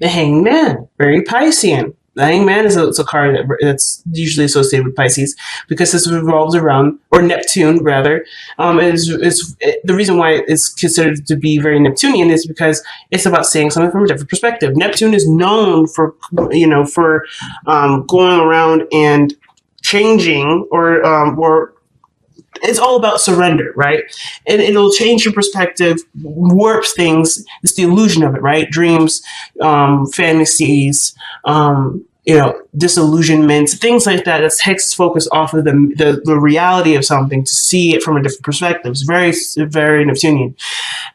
The Hanged Man, very Piscean. The Hanged Man is a card that's usually associated with Pisces because this revolves around, or Neptune rather. The reason why it's considered to be very Neptunian is because it's about seeing something from a different perspective. Neptune is known for, going around and changing, or it's all about surrender, right? And it'll change your perspective, warps things. It's the illusion of it, right? Dreams, fantasies, disillusionment, things like that. That takes focus off of the reality of something to see it from a different perspective. It's very, very Neptunian.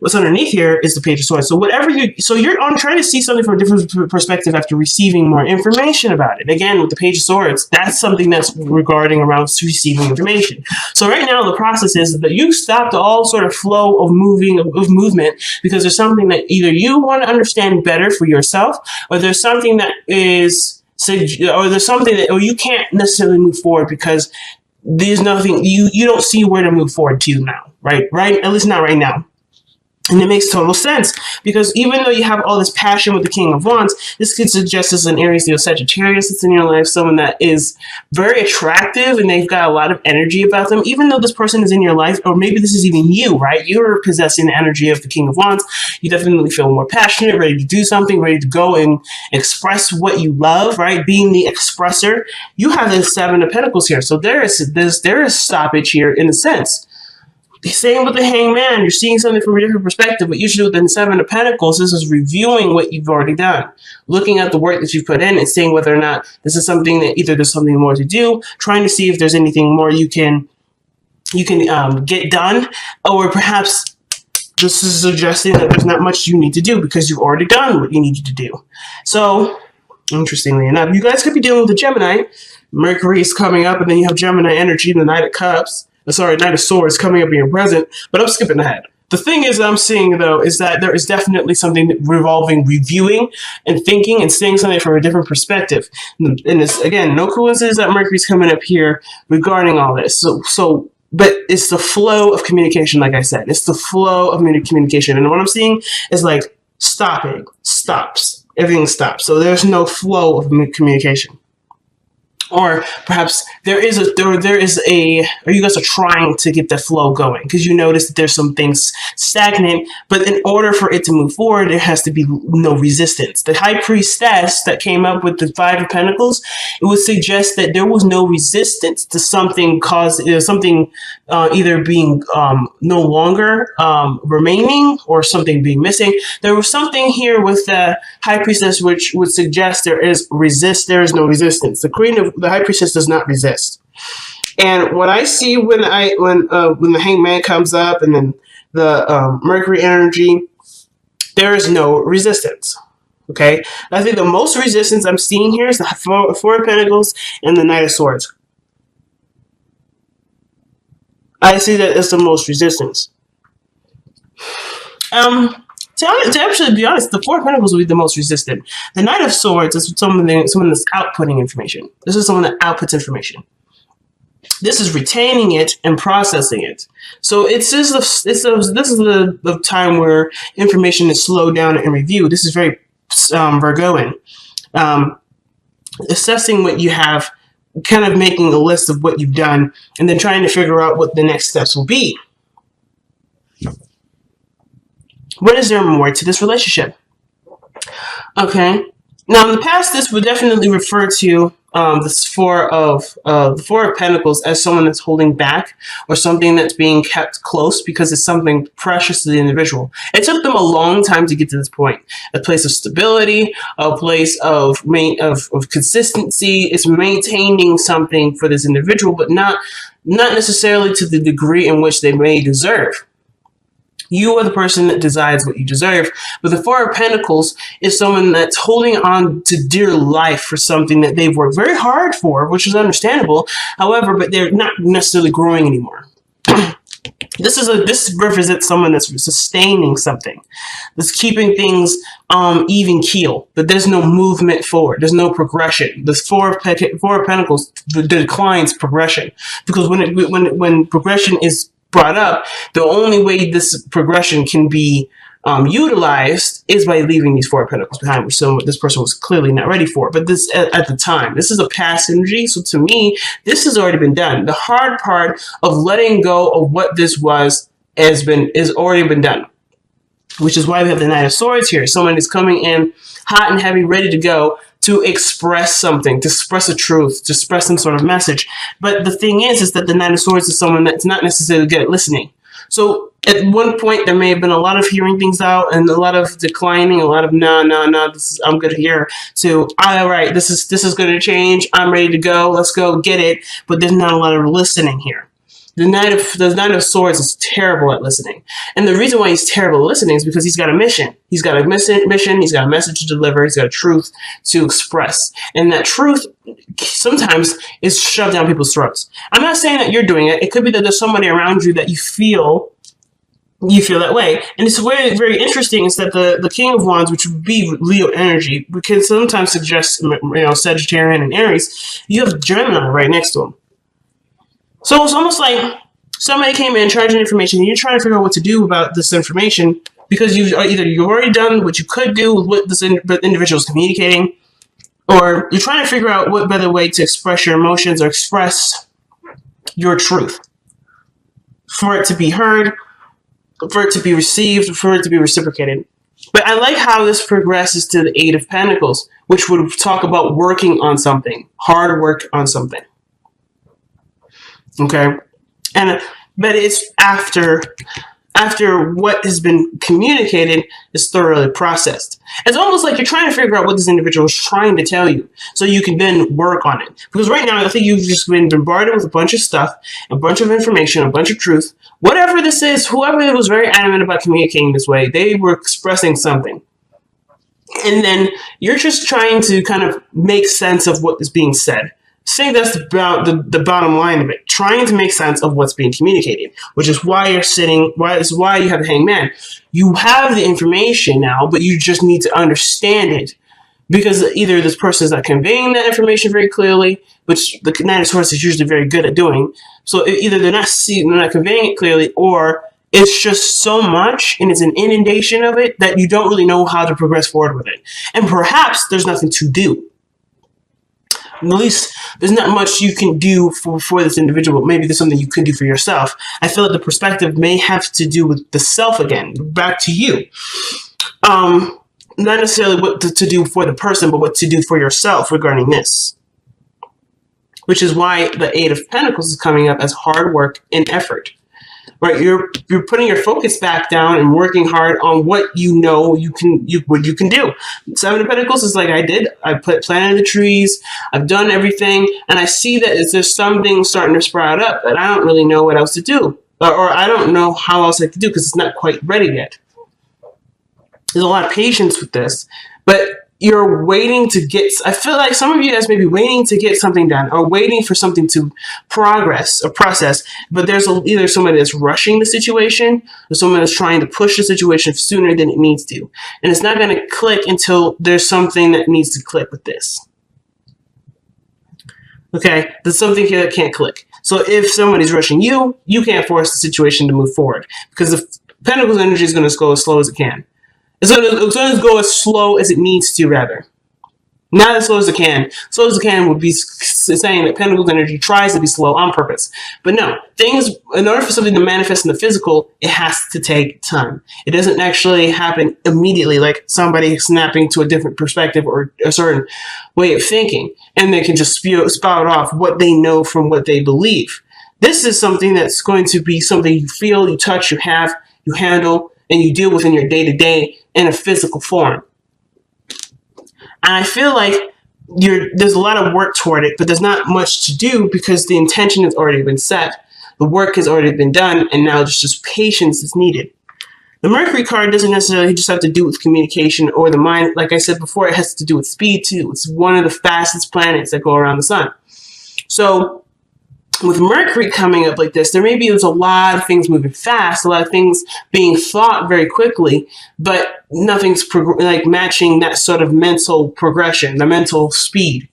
What's underneath here is the Page of Swords. So you're on trying to see something from a different perspective after receiving more information about it. Again, with the Page of Swords, that's something that's regarding around receiving information. So right now, the process is that you stopped all sort of flow of movement because there's something that either you want to understand better for yourself, or there's something that is, or there's something that, or you can't necessarily move forward because there's nothing, you don't see where to move forward to now, right? At least not right now. And it makes total sense because even though you have all this passion with the King of Wands, this could suggest as an Aries, Sagittarius that's in your life, someone that is very attractive and they've got a lot of energy about them. Even though this person is in your life, or maybe this is even you, right? You're possessing the energy of the King of Wands. You definitely feel more passionate, ready to do something, ready to go and express what you love, right? Being the expressor. You have the Seven of Pentacles here. So there is stoppage here in a sense. Same with the Hanged Man. You're seeing something from a different perspective, but usually within the Seven of Pentacles, this is reviewing what you've already done, looking at the work that you've put in and seeing whether or not this is something that either there's something more to do, trying to see if there's anything more you can get done, or perhaps this is suggesting that there's not much you need to do because you've already done what you needed to do. So, interestingly enough, you guys could be dealing with a Gemini. Mercury is coming up, and then you have Gemini energy, the Knight of Swords coming up in your present, but I'm skipping ahead. The thing is I'm seeing, though, is that there is definitely something revolving reviewing and thinking and seeing something from a different perspective. And it's, again, no coincidence that Mercury's coming up here regarding all this. But it's the flow of communication, like I said. It's the flow of communication. And what I'm seeing is like stops. Everything stops. So there's no flow of communication. Or perhaps or you guys are trying to get the flow going because you notice that there's some things stagnant, but in order for it to move forward, there has to be no resistance. The High Priestess that came up with the Five of Pentacles, it would suggest that there was no resistance to something either being no longer remaining or something being missing. There was something here with the High Priestess which would suggest there is no resistance. The High Priestess does not resist. And what I see when the Hanged Man comes up and then the Mercury energy, there is no resistance. Okay? I think the most resistance I'm seeing here is the Four of Pentacles and the Knight of Swords. I see that as the most resistance. To actually be honest, the Four of Pentacles will be the most resistant. The Knight of Swords is someone that's outputting information. This is someone that outputs information. This is retaining it and processing it. So this is the time where information is slowed down and reviewed. This is very Virgoan. Assessing what you have, kind of making a list of what you've done, and then trying to figure out what the next steps will be. What is there more to this relationship? Okay. Now, in the past, this would definitely refer to the Four of Pentacles as someone that's holding back or something that's being kept close because it's something precious to the individual. It took them a long time to get to this point. A place of stability, a place of consistency. It's maintaining something for this individual, but not necessarily to the degree in which they may deserve. You are the person that decides what you deserve. But the Four of Pentacles is someone that's holding on to dear life for something that they've worked very hard for, which is understandable. However, but they're not necessarily growing anymore. This represents someone that's sustaining something, that's keeping things even keel. That there's no movement forward, there's no progression. The Four of Pentacles declines progression because when progression is brought up, the only way this progression can be utilized is by leaving these Four of Pentacles behind, which this person was clearly not ready for. But this at the time, this is a past energy. So to me, this has already been done. The hard part of letting go of what this was is already been done, which is why we have the Knight of Swords here. Someone is coming in hot and heavy, ready to go, to express something, to express a truth, to express some sort of message. But the thing is that the Knight of Swords is someone that's not necessarily good at listening. So at one point, there may have been a lot of hearing things out and a lot of declining, a lot of no, I'm good here. So all right, this is going to change. I'm ready to go. Let's go get it. But there's not a lot of listening here. The Knight of Swords is terrible at listening. And the reason why he's terrible at listening is because he's got a mission. He's got a mission, he's got a message to deliver, he's got a truth to express. And that truth sometimes is shoved down people's throats. I'm not saying that you're doing it. It could be that there's somebody around you that you feel that way. And it's very, very interesting is that the King of Wands, which would be Leo energy, can sometimes suggest, Sagittarian and Aries. You have Gemini right next to him. So it's almost like somebody came in, charging information, and you're trying to figure out what to do about this information because you've already done what you could do with what this individual is communicating, or you're trying to figure out what better way to express your emotions or express your truth for it to be heard, for it to be received, for it to be reciprocated. But I like how this progresses to the Eight of Pentacles, which would talk about working on something, hard work on something. Okay, but it's after what has been communicated is thoroughly processed. It's almost like you're trying to figure out what this individual is trying to tell you, so you can then work on it. Because right now, I think you've just been bombarded with a bunch of stuff, a bunch of information, a bunch of truth. Whatever this is, whoever was very adamant about communicating this way, they were expressing something. And then you're just trying to kind of make sense of what is being said. Saying that's about the bottom line of it, trying to make sense of what's being communicated, which is why you have the Hangman. You have the information now, but you just need to understand it, because either this person is not conveying that information very clearly, which the Knight of Swords is usually very good at doing. So either they're not conveying it clearly, or it's just so much and it's an inundation of it that you don't really know how to progress forward with it. And perhaps there's nothing to do. At least there's not much you can do for this individual. Maybe there's something you could do for yourself. I feel like the perspective may have to do with the self again, back to you. Not necessarily what to do for the person, but what to do for yourself regarding this. Which is why the Eight of Pentacles is coming up as hard work and effort. Right, you're putting your focus back down and working hard on what what you can do. Seven of Pentacles is like I planted the trees, I've done everything, and I see that there's something starting to sprout up, but I don't really know what else to do, or I don't know how else I can do because it's not quite ready yet. There's a lot of patience with this, but you're waiting to get, I feel like some of you guys may be waiting to get something done or waiting for something to progress or process, but there's either somebody that's rushing the situation or someone that's trying to push the situation sooner than it needs to. And it's not going to click until there's something that needs to click with this. Okay, there's something here that can't click. So if somebody's rushing you, you can't force the situation to move forward because the Pentacles energy is going to go as slow as it can. It's going to go as slow as it needs to, rather. Not as slow as it can. Slow as it can would be saying that Pentacles energy tries to be slow on purpose. But no, things, in order for something to manifest in the physical, it has to take time. It doesn't actually happen immediately, like somebody snapping to a different perspective or a certain way of thinking, and they can just spout off what they know from what they believe. This is something that's going to be something you feel, you touch, you have, you handle, and you deal with in your day-to-day in a physical form. And I feel like there's a lot of work toward it, but there's not much to do because the intention has already been set. The work has already been done, and now just patience is needed. The Mercury card doesn't necessarily just have to do with communication or the mind. Like I said before, it has to do with speed, too. It's one of the fastest planets that go around the sun. So with Mercury coming up like this, there's a lot of things moving fast, a lot of things being thought very quickly, but nothing's matching that sort of mental progression, the mental speed.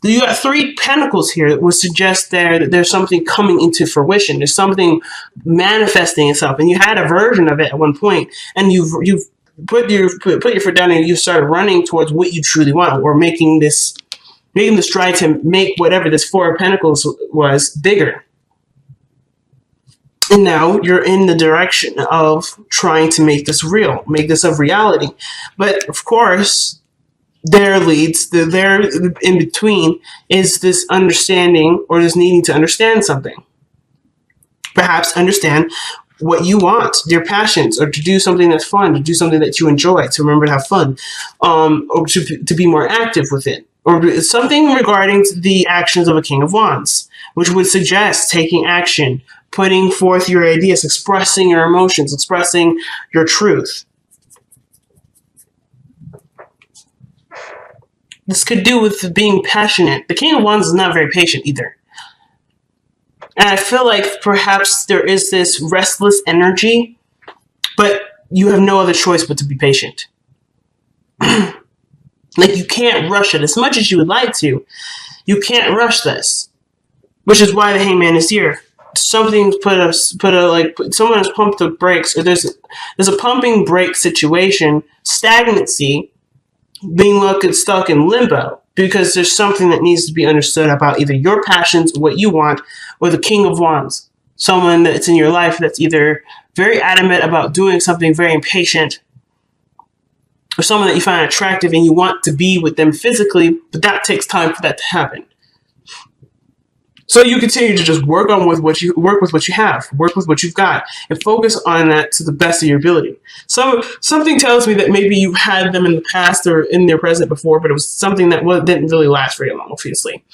You got 3 pentacles here that would suggest that there's something coming into fruition. There's something manifesting itself, and you had a version of it at one point, and you've put your foot down and you started running towards what you truly want, or making this try to make whatever this 4 of Pentacles was bigger. And now you're in the direction of trying to make this real, make this a reality. But of course, there in between is this understanding, or this needing to understand something. Perhaps understand what you want, your passions, or to do something that's fun, to do something that you enjoy, to remember to have fun, or to be more active with it. Or something regarding the actions of a King of Wands, which would suggest taking action, putting forth your ideas, expressing your emotions, expressing your truth. This could do with being passionate. The King of Wands is not very patient either. And I feel like perhaps there is this restless energy, but you have no other choice but to be patient. Like, you can't rush it as much as you would like to. You can't rush this, which is why the Hangman is here. Someone has pumped the brakes, or there's a pumping brake situation, stagnancy, being stuck in limbo, because there's something that needs to be understood about either your passions, what you want, or the King of Wands, someone that's in your life that's either very adamant about doing something, very impatient, or someone that you find attractive and you want to be with them physically, but that takes time for that to happen. So you continue to just work with what you have, work with what you've got, and focus on that to the best of your ability. So something tells me that maybe you had them in the past or in their present before, but it was something that didn't really last very long, obviously.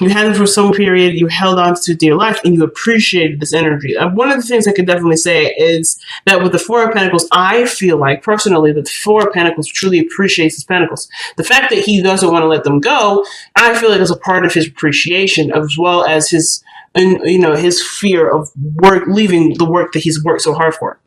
You had them for some period, you held on to dear life, and you appreciated this energy. One of the things I could definitely say is that with the 4 of Pentacles, I feel like, personally, that the 4 of Pentacles truly appreciates his Pentacles. The fact that he doesn't want to let them go, I feel like is a part of his appreciation, as well as his fear of leaving the work that he's worked so hard for.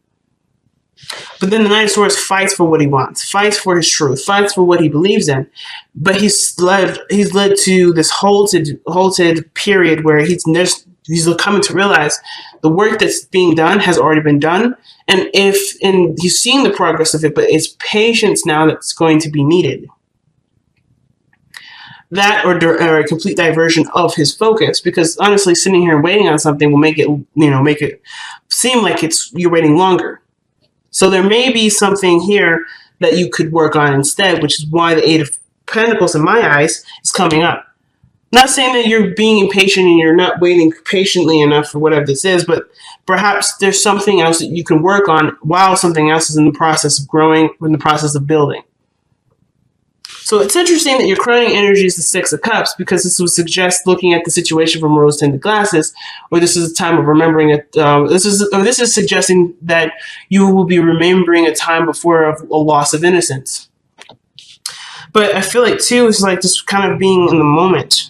But then the Knight of Swords fights for what he wants, fights for his truth, fights for what he believes in. But he's led to this halted period where he's coming to realize the work that's being done has already been done, and he's seeing the progress of it, but it's patience now that's going to be needed. That or a complete diversion of his focus, because honestly, sitting here and waiting on something will make it seem like you're waiting longer. So there may be something here that you could work on instead, which is why the 8 of Pentacles, in my eyes, is coming up. Not saying that you're being impatient and you're not waiting patiently enough for whatever this is, but perhaps there's something else that you can work on while something else is in the process of growing, in the process of building. So it's interesting that your crowning energy is the 6 of Cups, because this would suggest looking at the situation from rose-tinted glasses, or this is a time of remembering it. This is suggesting that you will be remembering a time before of a loss of innocence. But I feel like too, it's like just kind of being in the moment.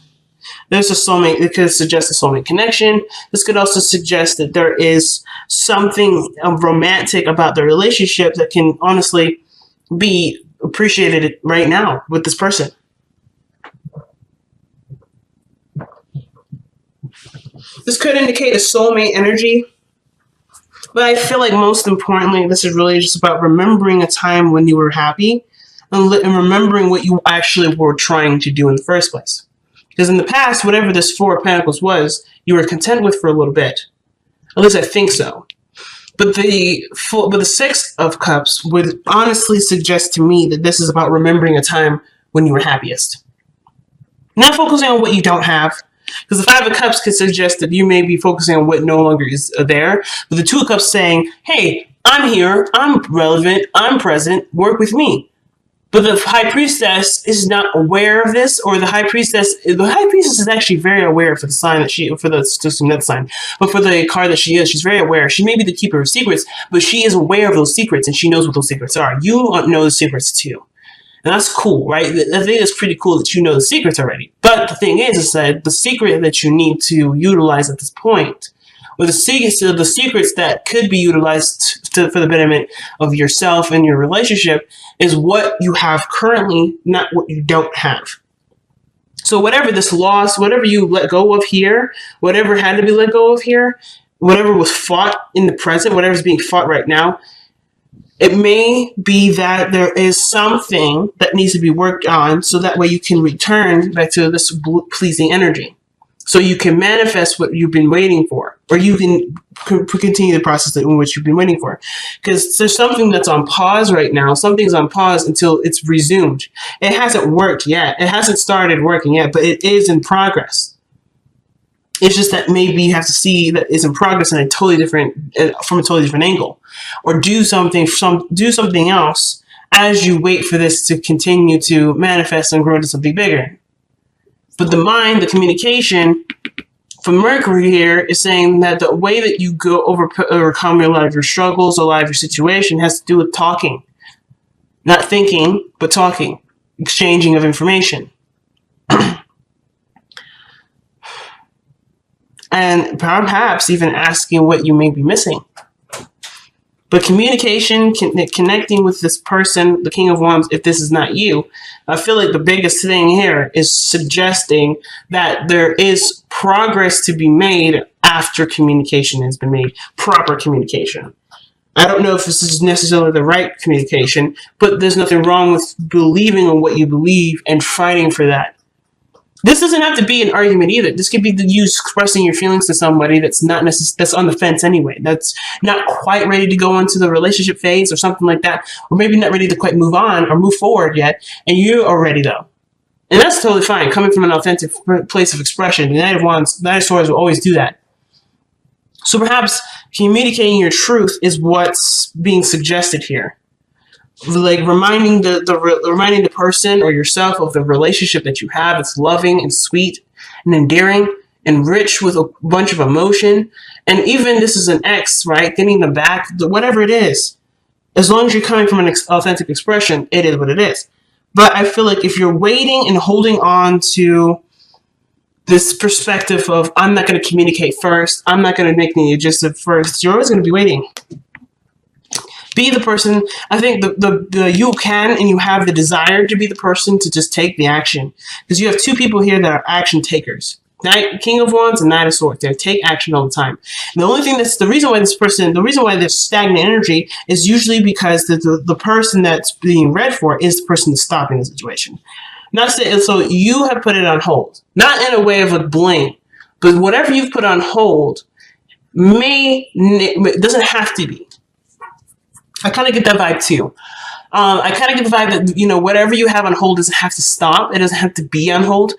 There's a soulmate. It could suggest a soulmate connection. This could also suggest that there is something romantic about the relationship that can honestly be appreciated right now with this person. This could indicate a soulmate energy, but I feel like most importantly, this is really just about remembering a time when you were happy and remembering what you actually were trying to do in the first place. Because in the past, whatever this 4 of Pentacles was, you were content with for a little bit. At least I think so. But the 6 of Cups would honestly suggest to me that this is about remembering a time when you were happiest. Not focusing on what you don't have, because the 5 of Cups could suggest that you may be focusing on what no longer is there. But the 2 of Cups saying, hey, I'm here, I'm relevant, I'm present, work with me. But the High Priestess is not aware of this, or the High Priestess is actually very aware for the sign that for the card that she is. She's very aware. She may be the keeper of secrets, but she is aware of those secrets, and she knows what those secrets are. You know the secrets too. And that's cool, right? I think it's pretty cool that you know the secrets already. But the thing is that the secret that you need to utilize at this point, or the secrets that could be utilized for the betterment of yourself and your relationship, is what you have currently, not what you don't have. So whatever this loss, whatever you let go of here, whatever had to be let go of here, whatever was fought in the present, whatever's being fought right now, it may be that there is something that needs to be worked on so that way you can return back to this pleasing energy. So you can manifest what you've been waiting for, or you can continue the process in which you've been waiting for. Because there's something that's on pause right now. Something's on pause until it's resumed. It hasn't worked yet. It hasn't started working yet, but it is in progress. It's just that maybe you have to see that it's in progress in a totally different, from a totally different angle, or do something else as you wait for this to continue to manifest and grow to something bigger. But the mind, the communication from Mercury here is saying that the way that you go overcome a lot of your struggles, a lot of your situation has to do with talking. Not thinking, but talking. Exchanging of information. And perhaps even asking what you may be missing. But communication, connecting with this person, the King of Wands, if this is not you, I feel like the biggest thing here is suggesting that there is progress to be made after communication has been made, proper communication. I don't know if this is necessarily the right communication, but there's nothing wrong with believing in what you believe and fighting for that. This doesn't have to be an argument either. This could be you expressing your feelings to somebody that's not that's on the fence anyway. That's not quite ready to go into the relationship phase or something like that, or maybe not ready to quite move on or move forward yet, and you are ready though. And that's totally fine, coming from an authentic place of expression. The Knight of Wands, Knight of Swords will always do that. So perhaps communicating your truth is what's being suggested here. Like reminding the person or yourself of the relationship that you have. It's loving and sweet and endearing and rich with a bunch of emotion. And even this is an ex, right? Getting them back, whatever it is. As long as you're coming from an authentic expression, it is what it is. But I feel like if you're waiting and holding on to this perspective of, I'm not going to communicate first, I'm not going to make the adjustment first, you're always going to be waiting. Be the person. I think the you can and you have the desire to be the person to just take the action. Because you have two people here that are action takers. King of Wands and Knight of Swords. They take action all the time. And the only thing the reason why there's stagnant energy is usually because the person that's being read for is the person that's stopping the situation. So you have put it on hold. Not in a way of a blame, but whatever you've put on hold doesn't have to be. I kind of get that vibe too. I kind of get the vibe that, whatever you have on hold doesn't have to stop. It doesn't have to be on hold.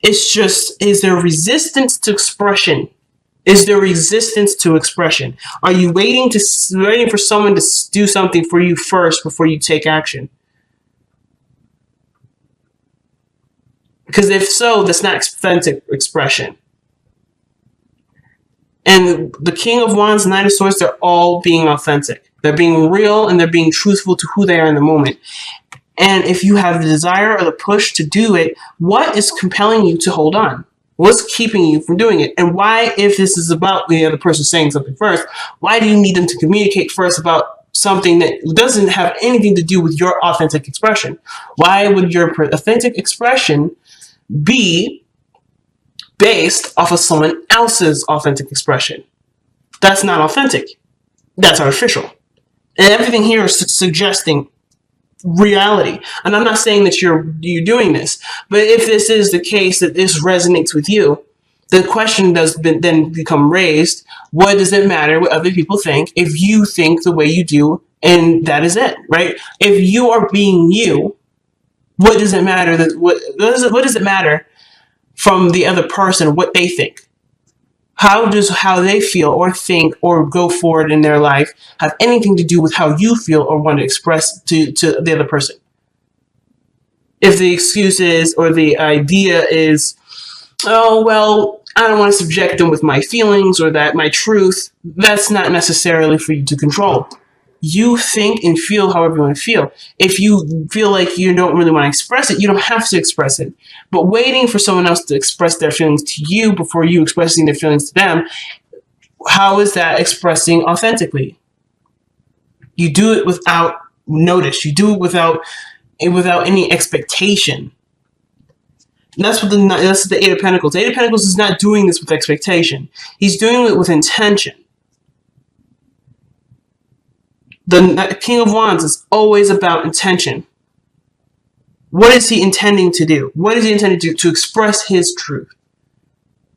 It's just, is there resistance to expression? Is there resistance to expression? Are you waiting for someone to do something for you first before you take action? Because if so, that's not authentic expression. And the King of Wands, Knight of Swords, they're all being authentic. They're being real and they're being truthful to who they are in the moment. And if you have the desire or the push to do it, what is compelling you to hold on? What's keeping you from doing it? And why, if this is about the other person saying something first, why do you need them to communicate first about something that doesn't have anything to do with your authentic expression? Why would your authentic expression be based off of someone else's authentic expression? That's not authentic. That's artificial. And everything here is suggesting reality. And I'm not saying that you're doing this, but if this is the case, that this resonates with you, the question does then become raised. What does it matter what other people think if you think the way you do, and that is it, right? If you are being you, what does it matter? What does it matter from the other person what they think? How does how they feel or think or go forward in their life have anything to do with how you feel or want to express to the other person? If the excuse is, or the idea is, oh, well, I don't want to subject them with my feelings or that my truth, that's not necessarily for you to control. You think and feel however you want to feel. If you feel like you don't really want to express it, you don't have to express it. But waiting for someone else to express their feelings to you before you expressing their feelings to them, how is that expressing authentically? You do it without notice. You do it without any expectation. That's what that's the Eight of Pentacles. The Eight of Pentacles is not doing this with expectation. He's doing it with intention. The King of Wands is always about intention. What is he intending to do? What is he intending to do? To express his truth.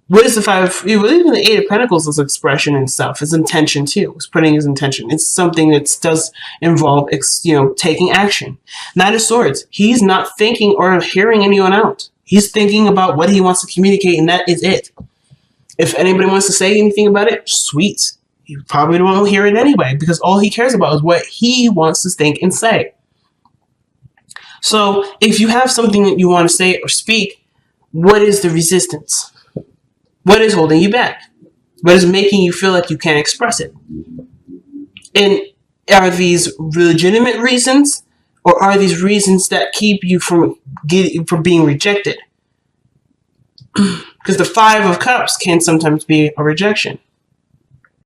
What is the even the Eight of Pentacles is expression and stuff. It's intention too. It's putting his intention. It's something that does involve, taking action. Knight of Swords. He's not thinking or hearing anyone out. He's thinking about what he wants to communicate, and that is it. If anybody wants to say anything about it, sweet. You probably won't hear it anyway, because all he cares about is what he wants to think and say. So if you have something that you want to say or speak, what is the resistance? What is holding you back? What is making you feel like you can't express it? And are these legitimate reasons, or are these reasons that keep you from being rejected? Because the Five of Cups can sometimes be a rejection.